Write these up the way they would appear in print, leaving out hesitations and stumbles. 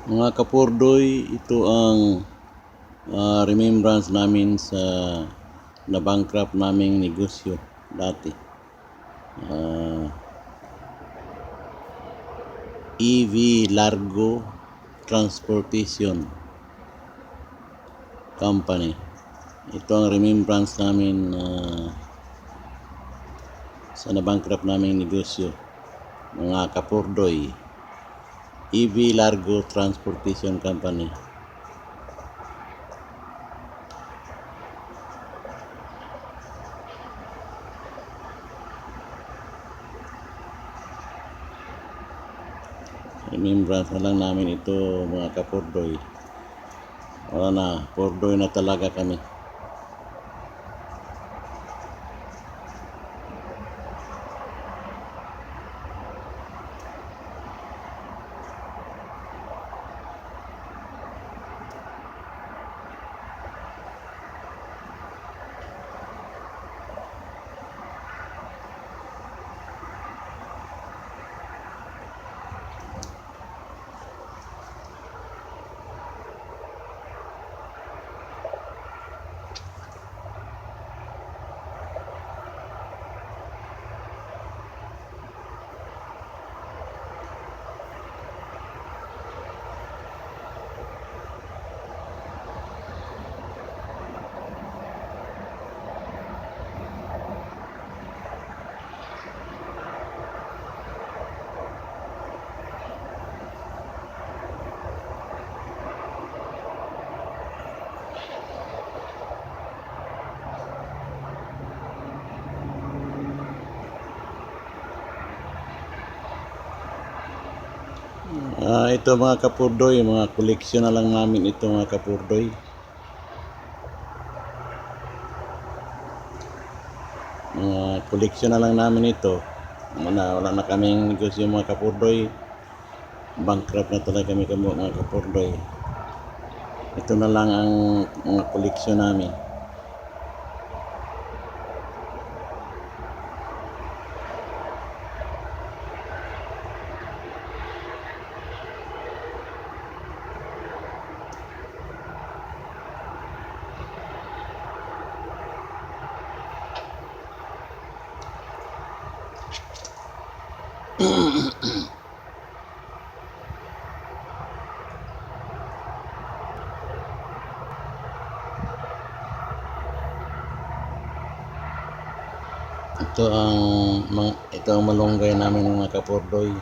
Mga kapurdoy, ito ang remembrance namin sa na-bankrupt naming negosyo dati. EV Largo Transportation Company. Ito ang remembrance namin sa na-bankrupt naming negosyo, mga kapurdoy. EV Largo Transportation Company. Remembrance na lang namin ito, mga kapurdoy. Wala na, purdoy na talaga kami. Ito mga kapurdoy, mga koleksyon na lang namin ito, mga kapurdoy. Mga koleksyon na lang namin ito. Wala na kaming negosyo, mga kapurdoy. Bankrupt na talaga kami, mga kapurdoy. Ito na lang ang mga koleksyon namin. Ito ang malunggay namin, mga kapurdoy.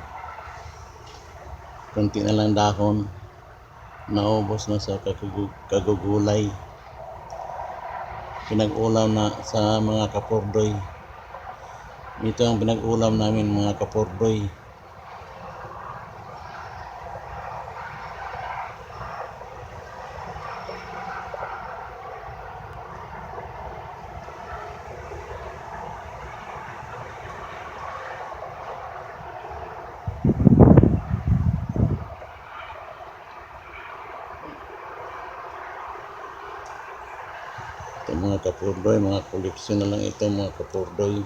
Kunti na lang dahon, naubos na sa kagugulay. Pinag-ulam na sa mga kapurdoy. Ito ang pinag-ulam namin, mga kapurdoy. Ito, mga kapurdoy, mga koleksyon na lang ito, mga kapurdoy.